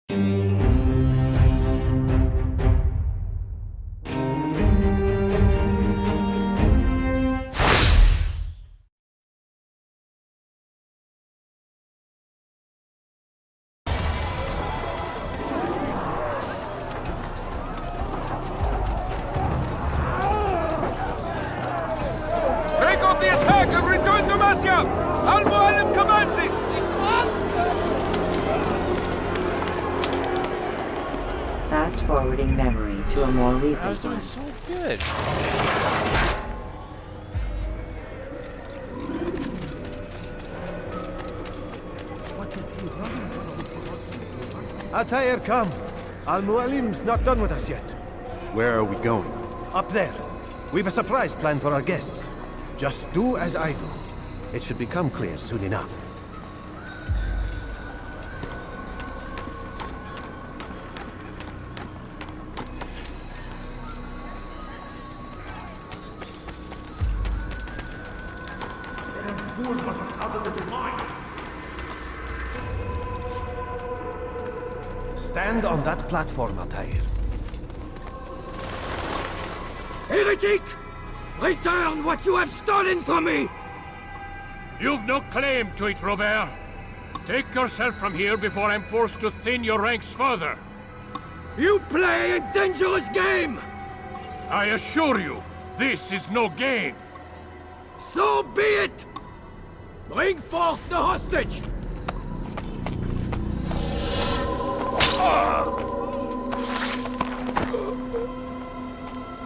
Break off the attack and return to Masya! Al-Mu'allim commands it! Fast forwarding memory to a more I was recent doing one. so good. Atair, come. Al-Mu'allim's not done with us yet. Where are we going? Up there. We've a surprise planned for our guests. Just do as I do. It should become clear soon enough. Stand on that platform, Atair. Heretic! Return what you have stolen from me! You've no claim to it, Robert. Take yourself from here before I'm forced to thin your ranks further. You play a dangerous game! I assure you, this is no game. So be it! Bring forth the hostage!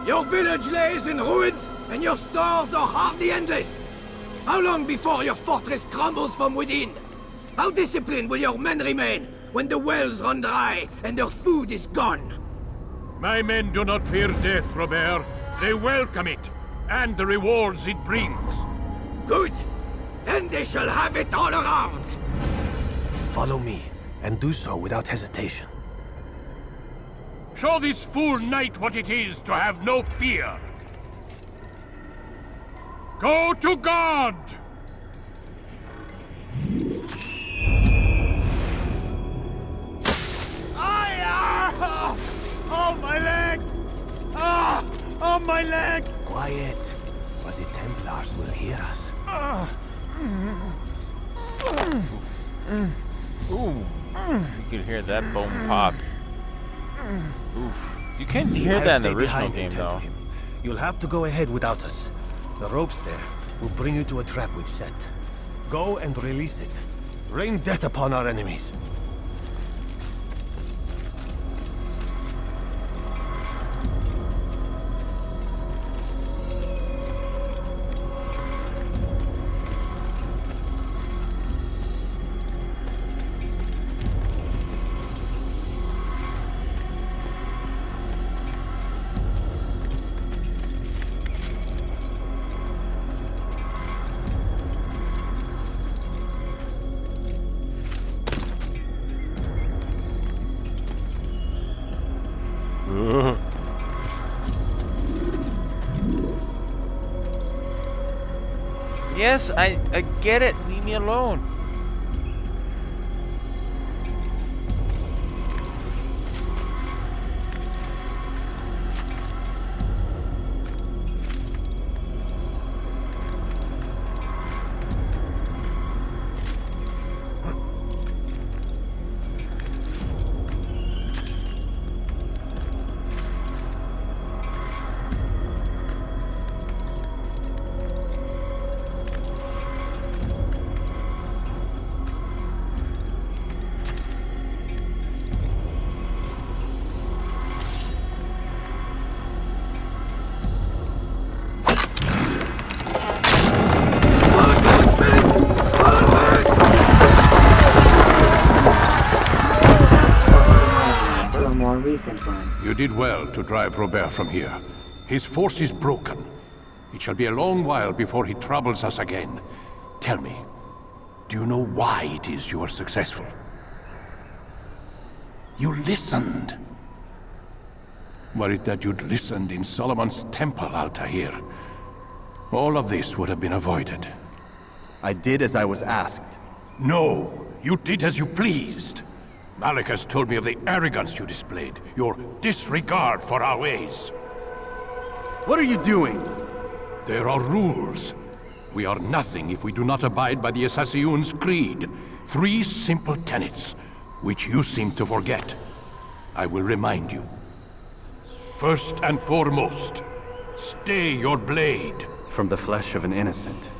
Your village lays in ruins, and your stores are hardly endless. How long before your fortress crumbles from within? How disciplined will your men remain when the wells run dry and their food is gone? My men do not fear death, Robert. They welcome it, and the rewards it brings. Good! Then they shall have it all around! Follow me, and do so without hesitation. Show this fool knight what it is to have no fear. Go to God! Oh, my leg! Ah! Oh, my leg! Quiet, or the Templars will hear us. Ooh. You can hear that bone pop. Ooh. You can't hear I'll that in stay the original behind game, and tend to though. him. You'll have to go ahead without us. The ropes there will bring you to a trap we've set. Go and release it. Rain death upon our enemies. Yes, I get it. Leave me alone. Recent one. You did well to drive Robert from here. His force is broken. It shall be a long while before he troubles us again. Tell me, do you know why it is you are successful? You listened. Were it that you'd listened in Solomon's temple, Altair, all of this would have been avoided. I did as I was asked. No, you did as you pleased. Malik has told me of the arrogance you displayed, your disregard for our ways. What are you doing? There are rules. We are nothing if we do not abide by the Assassin's creed. 3 simple tenets, which you seem to forget. I will remind you. First and foremost, stay your blade. From the flesh of an innocent.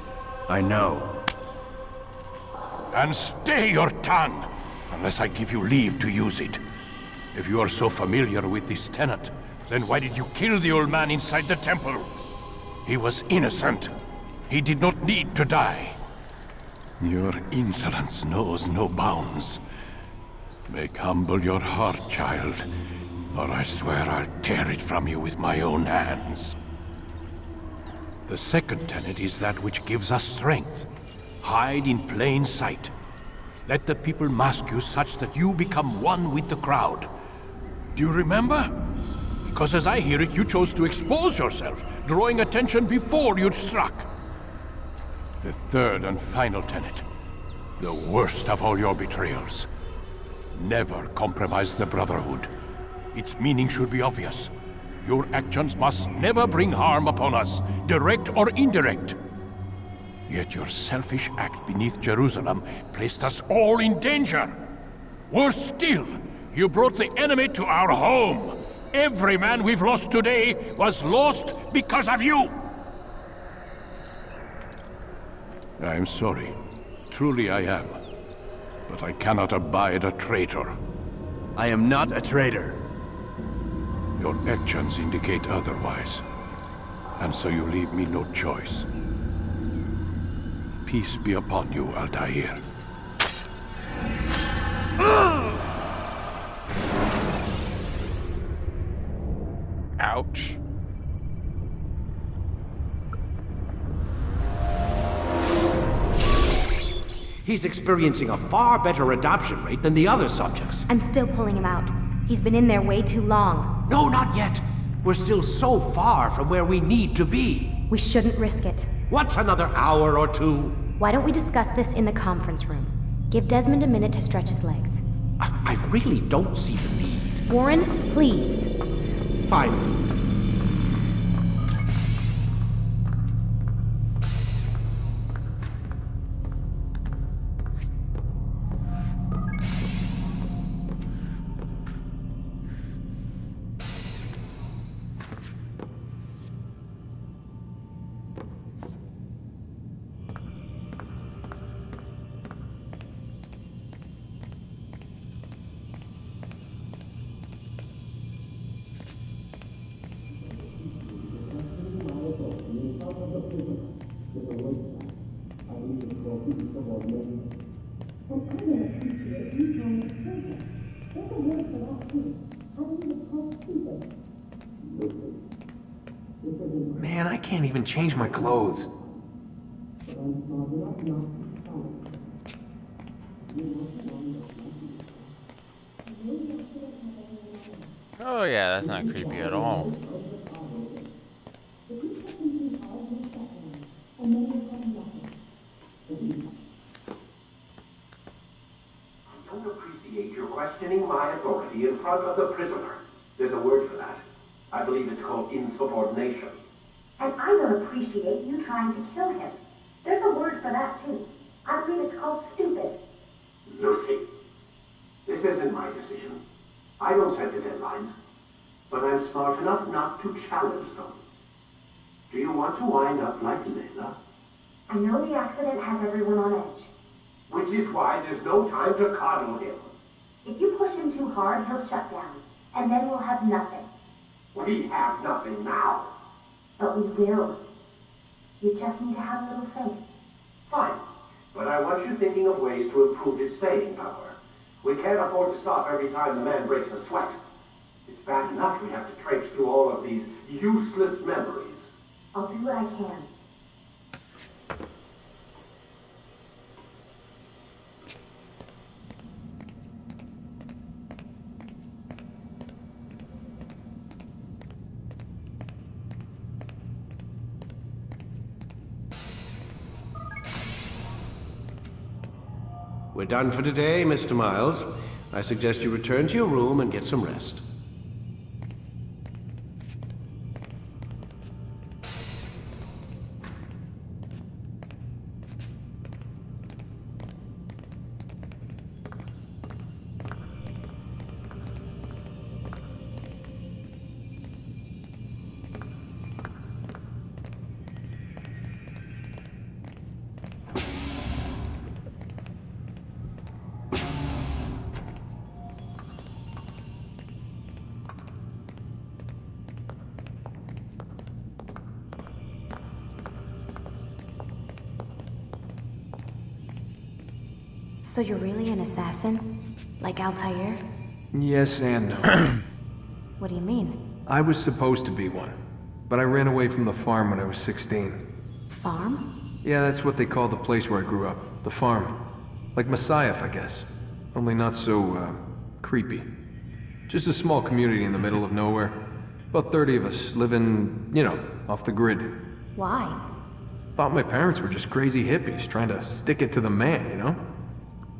I know. And stay your tongue, unless I give you leave to use it. If you are so familiar with this tenet, then why did you kill the old man inside the temple? He was innocent. He did not need to die. Your insolence knows no bounds. Make humble your heart, child, or I swear I'll tear it from you with my own hands. The second tenet is that which gives us strength. Hide in plain sight. Let the people mask you such that you become one with the crowd. Do you remember? Because as I hear it, you chose to expose yourself, drawing attention before you'd struck. The third and final tenet. The worst of all your betrayals. Never compromise the Brotherhood. Its meaning should be obvious. Your actions must never bring harm upon us, direct or indirect. Yet your selfish act beneath Jerusalem placed us all in danger. Worse still, you brought the enemy to our home. Every man we've lost today was lost because of you. I am sorry. Truly I am. But I cannot abide a traitor. I am not a traitor. Your actions indicate otherwise. And so you leave me no choice. Peace be upon you, Altair. Ouch. He's experiencing a far better adoption rate than the other subjects. I'm still pulling him out. He's been in there way too long. No, not yet. We're still so far from where we need to be. We shouldn't risk it. What's another hour or two? Why don't we discuss this in the conference room? Give Desmond a minute to stretch his legs. I really don't see the need. Warren, please. Fine. Man, I can't even change my clothes. Oh yeah, that's not creepy at all. I don't appreciate you questioning my authority in front of the prisoner. There's a word for that. I believe it's called insubordination. And I don't appreciate you trying to kill him. There's a word for that, too. I believe it's called stupid. Lucy, this isn't my decision. I don't set the deadlines, but I'm smart enough not to challenge them. Do you want to wind up like Layla? I know the accident has everyone on edge. Which is why there's no time to coddle him. If you push him too hard, he'll shut down, and then we'll have nothing. We have nothing now. But we will. You just need to have a little faith. Fine, but I want you thinking of ways to improve his staying power. We can't afford to stop every time the man breaks a sweat. It's bad enough we have to traipse through all of these useless memories. I'll do what I can. We're done for today, Mr. Miles. I suggest you return to your room and get some rest. So you're really an assassin? Like Altair? Yes and no. What do you mean? I was supposed to be one, but I ran away from the farm when I was 16. Farm? Yeah, that's what they called the place where I grew up. The farm. Like Messiah, I guess. Only not so, creepy. Just a small community in the middle of nowhere. About 30 of us, living, you know, off the grid. Why? Thought my parents were just crazy hippies, trying to stick it to the man, you know?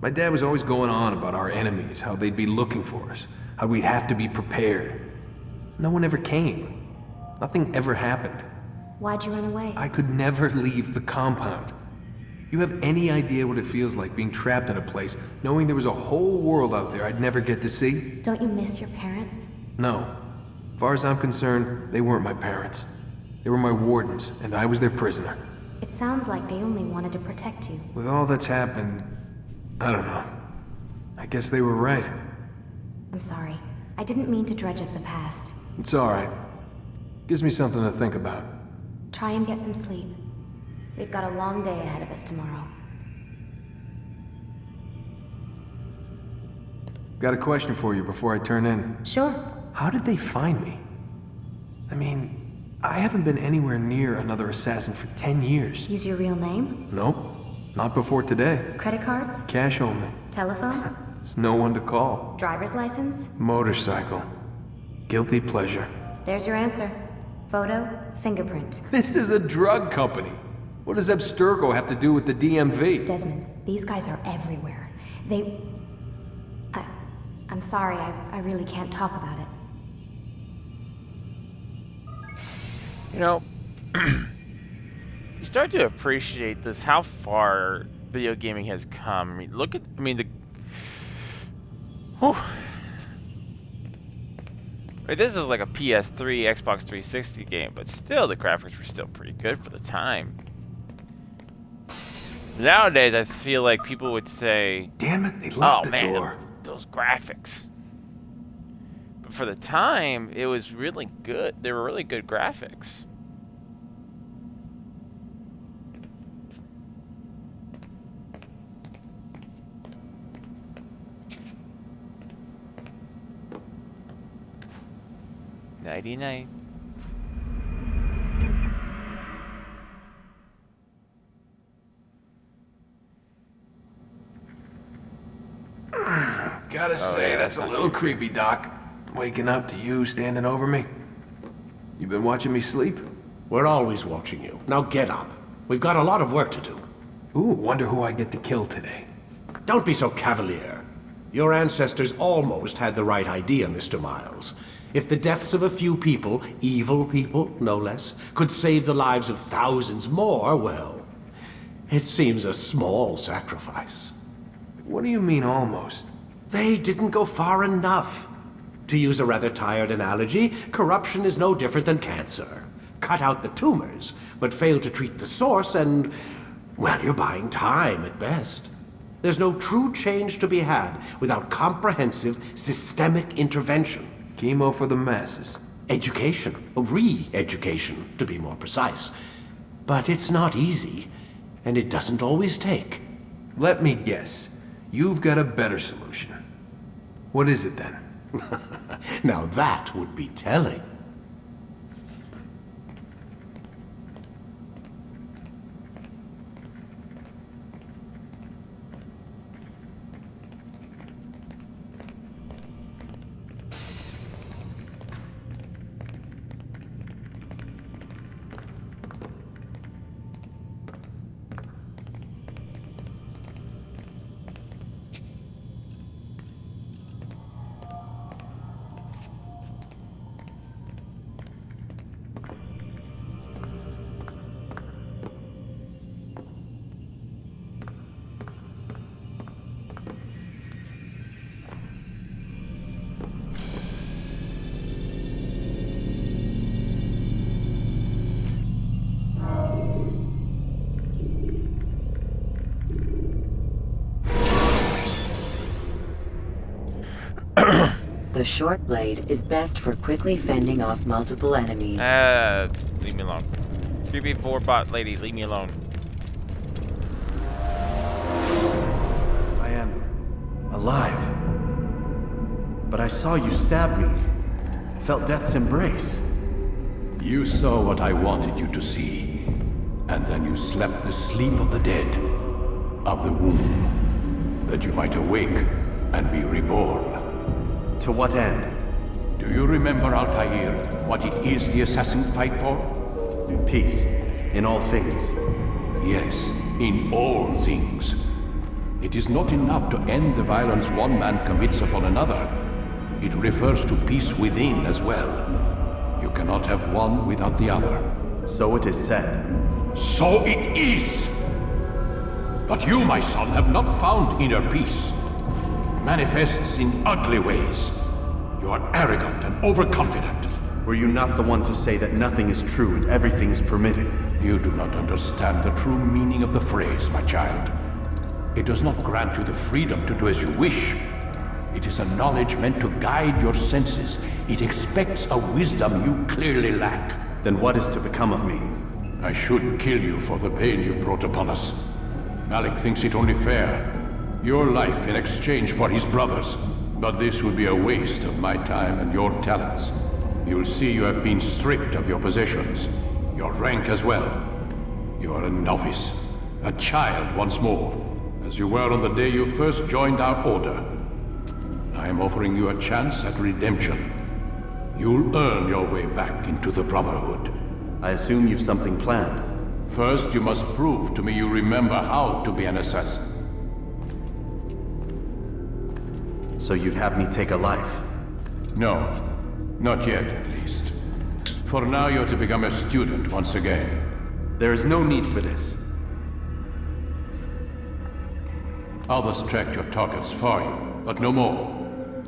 My dad was always going on about our enemies, how they'd be looking for us, how we'd have to be prepared. No one ever came. Nothing ever happened. Why'd you run away? I could never leave the compound. You have any idea what it feels like being trapped in a place, knowing there was a whole world out there I'd never get to see? Don't you miss your parents? No. As far as I'm concerned, they weren't my parents. They were my wardens, and I was their prisoner. It sounds like they only wanted to protect you. With all that's happened, I don't know. I guess they were right. I'm sorry. I didn't mean to dredge up the past. It's alright. Gives me something to think about. Try and get some sleep. We've got a long day ahead of us tomorrow. Got a question for you before I turn in. Sure. How did they find me? I mean, I haven't been anywhere near another assassin for 10 years. Use your real name? Nope. Not before today. Credit cards? Cash only. Telephone? There's no one to call. Driver's license? Motorcycle. Guilty pleasure. There's your answer. Photo, fingerprint. This is a drug company. What does Abstergo have to do with the DMV? Desmond, these guys are everywhere. I'm sorry, I really can't talk about it. You know, you start to appreciate this, how far video gaming has come. I mean, look at, whew. Right, this is like a PS3, Xbox 360 game, but still, the graphics were still pretty good for the time. Nowadays, I feel like people would say, "Damn it, they locked the door." Those graphics. But for the time, it was really good. They were really good graphics. Nighty-night. Gotta say, that's a little creepy, Doc. Waking up to you standing over me. You been watching me sleep? We're always watching you. Now get up. We've got a lot of work to do. Ooh, wonder who I get to kill today. Don't be so cavalier. Your ancestors almost had the right idea, Mr. Miles. If the deaths of a few people, evil people, no less, could save the lives of thousands more, well, it seems a small sacrifice. What do you mean, almost? They didn't go far enough. To use a rather tired analogy, corruption is no different than cancer. Cut out the tumors, but fail to treat the source and, well, you're buying time at best. There's no true change to be had without comprehensive, systemic intervention. Chemo for the masses. Education. Re-education, to be more precise. But it's not easy, and it doesn't always take. Let me guess. You've got a better solution. What is it then? Now that would be telling. The short blade is best for quickly fending off multiple enemies. Leave me alone. 3v4 bot lady, leave me alone. I am alive. But I saw you stab me. Felt death's embrace. You saw what I wanted you to see. And then you slept the sleep of the dead, of the womb, that you might awake and be reborn. To what end? Do you remember, Altair, what it is the assassin fight for? Peace. In all things. Yes, in all things. It is not enough to end the violence one man commits upon another. It refers to peace within as well. You cannot have one without the other. So it is said. So it is! But you, my son, have not found inner peace. It manifests in ugly ways. You are arrogant and overconfident. Were you not the one to say that nothing is true and everything is permitted? You do not understand the true meaning of the phrase, my child. It does not grant you the freedom to do as you wish. It is a knowledge meant to guide your senses. It expects a wisdom you clearly lack. Then what is to become of me? I should kill you for the pain you've brought upon us. Malik thinks it only fair. Your life in exchange for his brother's. But this would be a waste of my time and your talents. You'll see you have been stripped of your possessions. Your rank as well. You are a novice. A child once more. As you were on the day you first joined our order. I am offering you a chance at redemption. You'll earn your way back into the Brotherhood. I assume you've something planned. First, you must prove to me you remember how to be an assassin. So you'd have me take a life? No. Not yet, at least. For now, you're to become a student once again. There is no need for this. Others tracked your targets for you, but no more.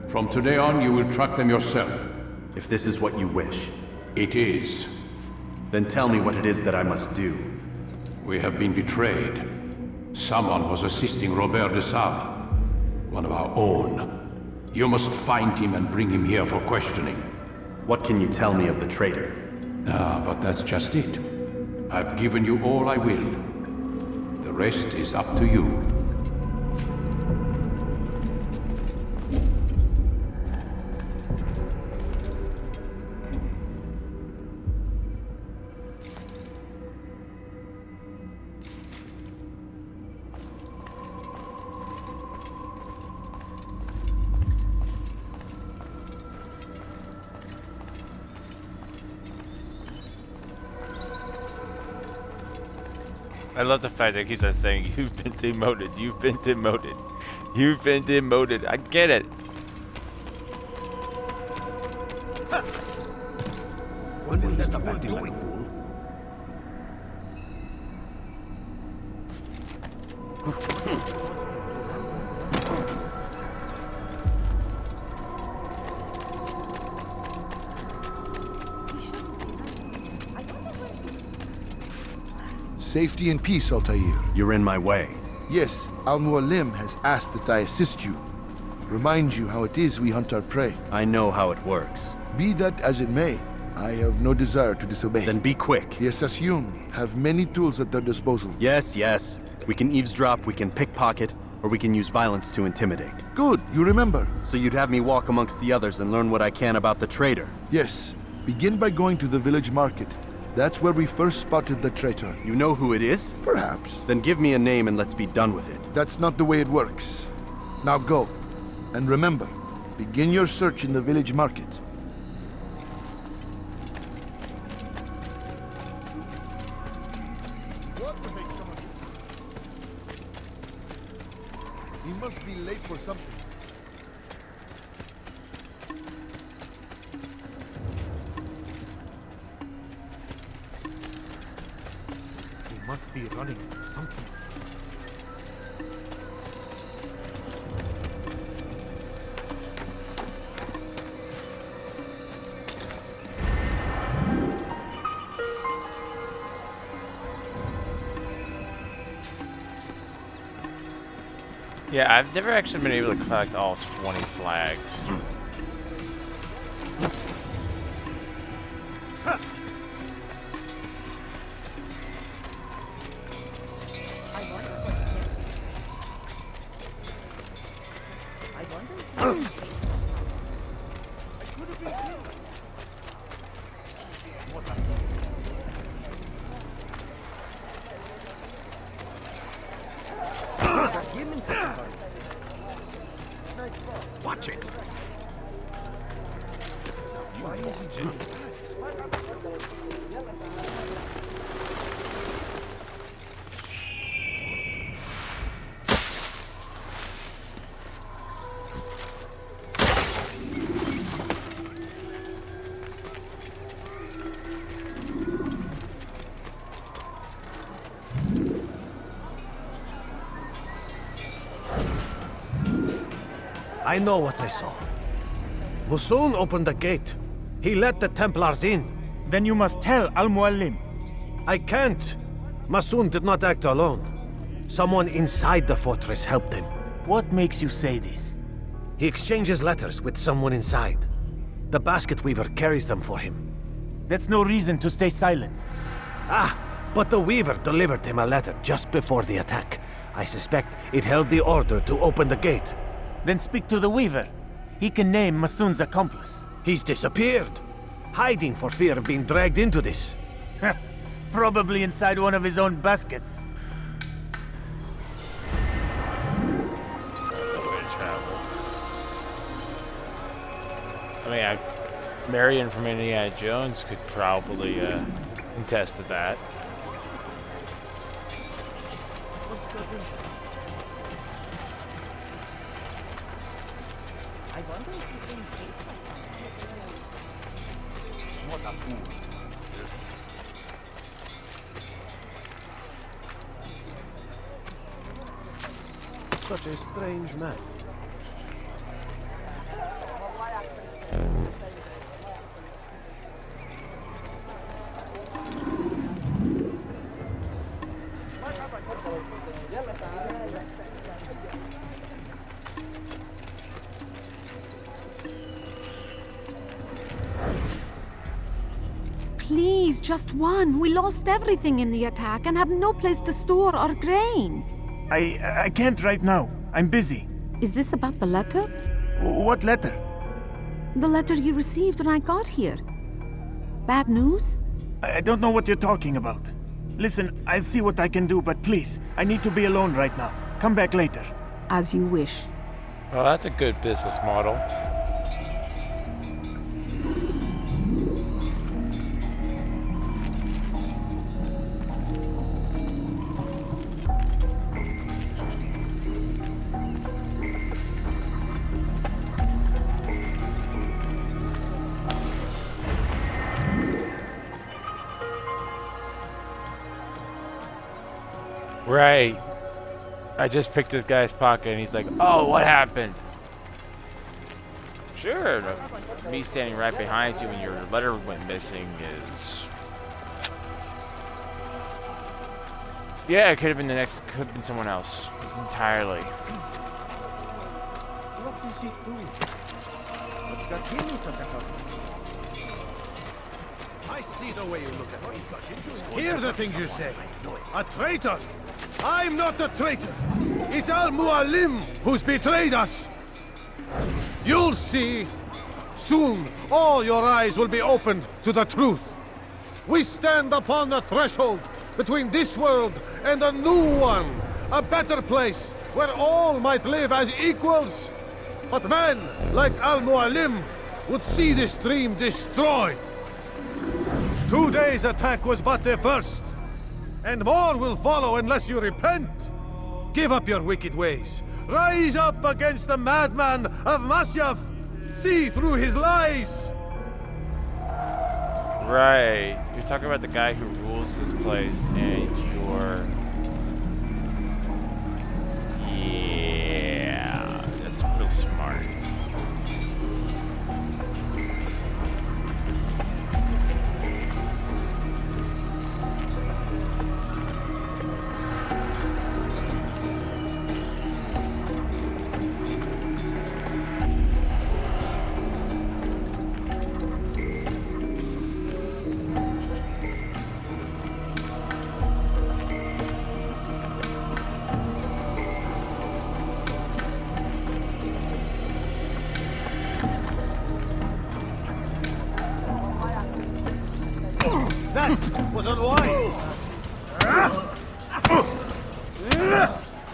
From today on, you will track them yourself. If this is what you wish. It is. Then tell me what it is that I must do. We have been betrayed. Someone was assisting Robert de Sable, one of our own. You must find him and bring him here for questioning. What can you tell me of the traitor? Ah, but that's just it. I've given you all I will. The rest is up to you. I love the fact that he's just saying, you've been demoted, you've been demoted, you've been demoted. I get it. What is that about doing, fool? Safety and peace, Altair. You're in my way. Yes, Al-Mualim has asked that I assist you. Remind you how it is we hunt our prey. I know how it works. Be that as it may, I have no desire to disobey. Then be quick. The Assassin have many tools at their disposal. Yes, yes. We can eavesdrop, we can pickpocket, or we can use violence to intimidate. Good, you remember. So you'd have me walk amongst the others and learn what I can about the traitor? Yes. Begin by going to the village market. That's where we first spotted the traitor. You know who it is? Perhaps. Then give me a name and let's be done with it. That's not the way it works. Now go. And remember, begin your search in the village market. He must be late for something. He must be running for something. Yeah, I've never actually been able to collect all 20 flags. Watch it. Why is he doing that? I know what I saw. Musun opened the gate. He let the Templars in. Then you must tell Al-Mualim. I can't. Musun did not act alone. Someone inside the fortress helped him. What makes you say this? He exchanges letters with someone inside. The basket weaver carries them for him. That's no reason to stay silent. Ah, but the weaver delivered him a letter just before the attack. I suspect it held the order to open the gate. Then speak to the weaver. He can name Masun's accomplice. He's disappeared, hiding for fear of being dragged into this. Probably inside one of his own baskets. I mean, Marion from Indiana Jones could probably contest to that. I wonder if you can see. What a fool. Such a strange man. Please, just one. We lost everything in the attack and have no place to store our grain. I can't right now. I'm busy. Is this about the letter? What letter? The letter you received when I got here. Bad news? I don't know what you're talking about. Listen, I'll see what I can do, but please, I need to be alone right now. Come back later. As you wish. Well, that's a good business model. Right. I just picked this guy's pocket and he's like, oh, what happened? Sure, me standing right behind you when your letter went missing is... Yeah, it could have been the next, could have been someone else. Entirely. What is he doing? What's got him in such a hurry? I see the way you look at me. Hear the things you say. A traitor! I'm not a traitor! It's Al-Mualim who's betrayed us! You'll see! Soon, all your eyes will be opened to the truth. We stand upon the threshold between this world and a new one. A better place where all might live as equals. But men like Al-Mualim would see this dream destroyed. Today's attack was but the first. And more will follow unless you repent. Give up your wicked ways. Rise up against the madman of Masyaf. See through his lies. Right. You're talking about the guy who rules this place and you're... Yeah. That's real smart. that was unwise.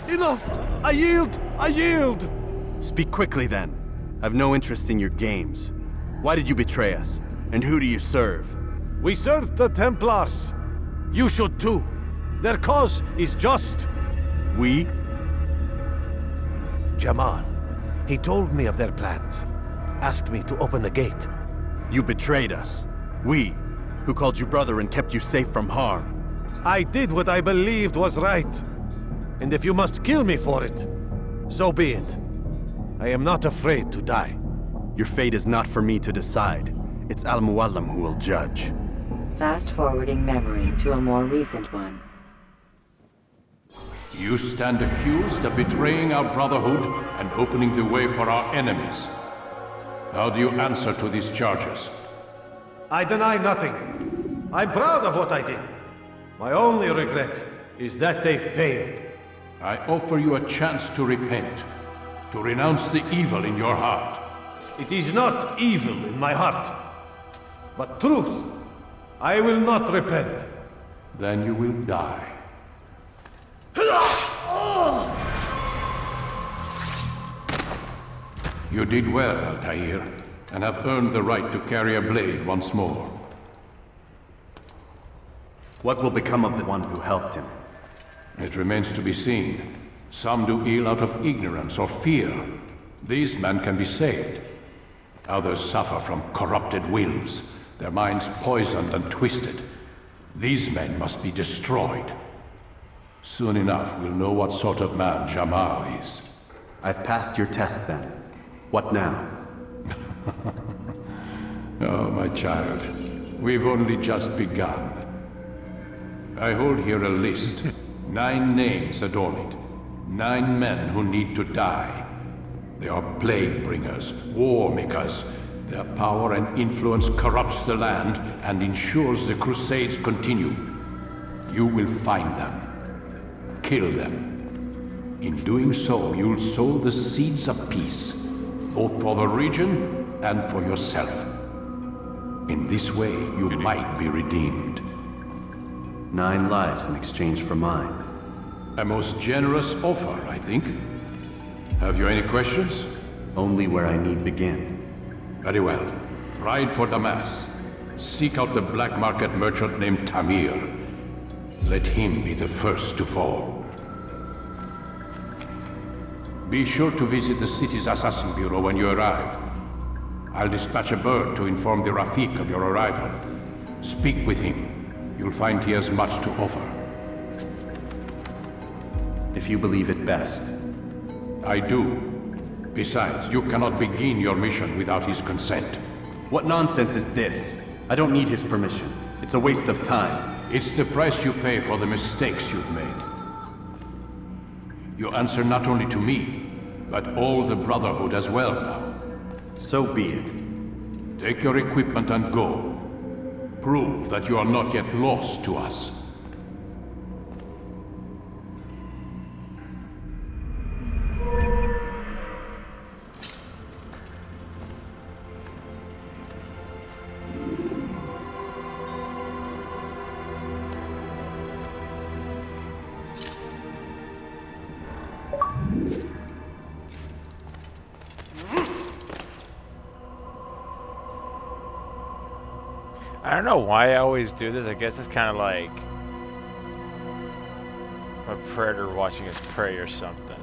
Enough! I yield! I yield! Speak quickly then. I've no interest in your games. Why did you betray us? And who do you serve? We serve the Templars. You should too. Their cause is just. We? Jamal. He told me of their plans. Asked me to open the gate. You betrayed us. We, who called you brother and kept you safe from harm. I did what I believed was right. And if you must kill me for it, so be it. I am not afraid to die. Your fate is not for me to decide. It's Al-Mualim who will judge. Fast-forwarding memory to a more recent one. You stand accused of betraying our Brotherhood and opening the way for our enemies. How do you answer to these charges? I deny nothing. I'm proud of what I did. My only regret is that they failed. I offer you a chance to repent, to renounce the evil in your heart. It is not evil in my heart, but truth. I will not repent. Then you will die. You did well, Altair, and have earned the right to carry a blade once more. What will become of the one who helped him? It remains to be seen. Some do ill out of ignorance or fear. These men can be saved. Others suffer from corrupted wills, their minds poisoned and twisted. These men must be destroyed. Soon enough, we'll know what sort of man Jamal is. I've passed your test then. What now? Oh, my child. We've only just begun. I hold here a list. 9 names adorn it. 9 men who need to die. They are plague bringers, war makers. Their power and influence corrupts the land and ensures the Crusades continue. You will find them. Kill them. In doing so, you'll sow the seeds of peace, both for the region and for yourself. In this way, you might be redeemed. 9 lives in exchange for mine. A most generous offer, I think. Have you any questions? Only where I need begin. Very well. Ride for Damas. Seek out the black market merchant named Tamir. Let him be the first to fall. Be sure to visit the city's assassin bureau when you arrive. I'll dispatch a bird to inform the Rafik of your arrival. Speak with him. You'll find he has much to offer. If you believe it best. I do. Besides, you cannot begin your mission without his consent. What nonsense is this? I don't need his permission. It's a waste of time. It's the price you pay for the mistakes you've made. You answer not only to me, but all the Brotherhood as well now. So be it. Take your equipment and go. Prove that you are not yet lost to us. I don't know why I always do this. I guess it's kind of like a predator watching his prey or something.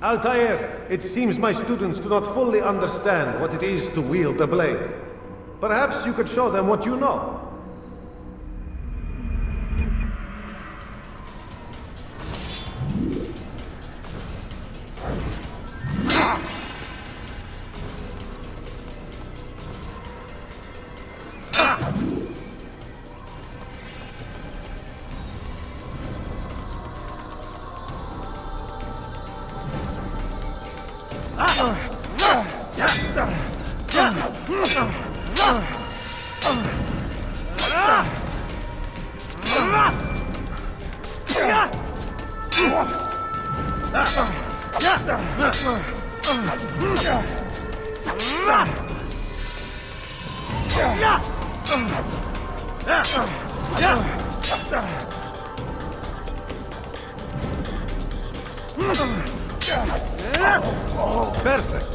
Altair, it seems my students do not fully understand what it is to wield the blade. Perhaps you could show them what you know. Perfect.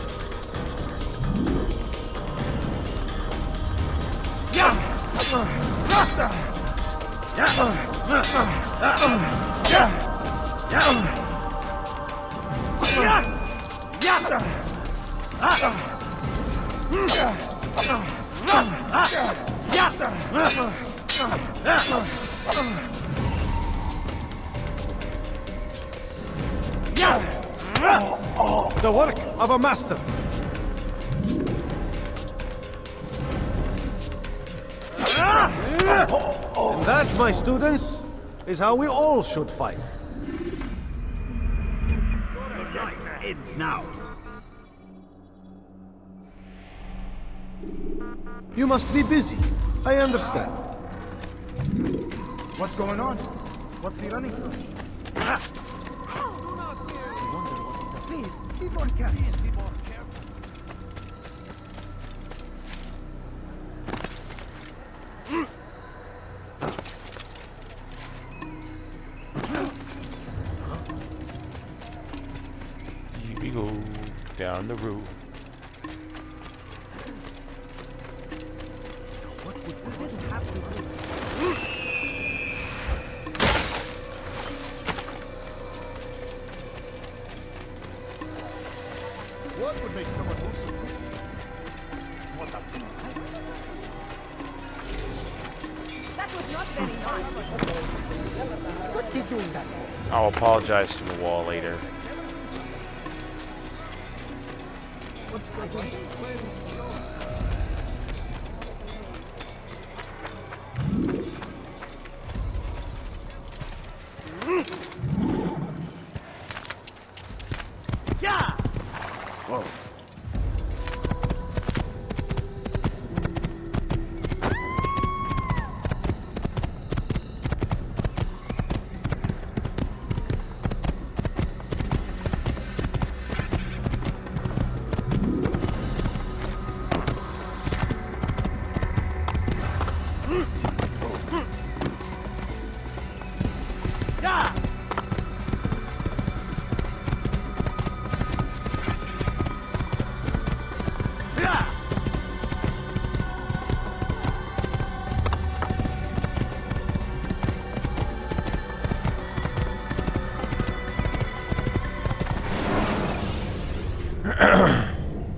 The work of a master. And that, my students, is how we all should fight. Ends now. You must be busy. I understand. What's going on? What's he running from? Please, be more careful. Here we go down the roof. What would make someone move so quick? What the? That was not very nice. What are you doing that for? I'll apologize to the wall later. What's going on? Yeah! Whoa. Yeah!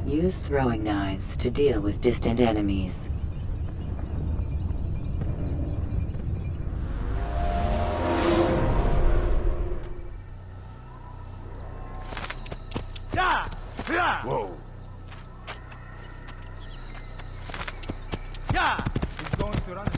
Use throwing knives to deal with distant enemies. Whoa. Yeah! He's going to run.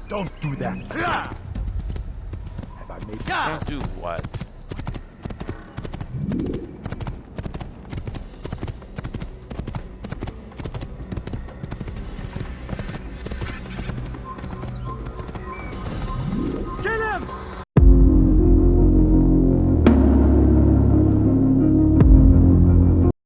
Don't do that. Have I made Don't do what? Kill him!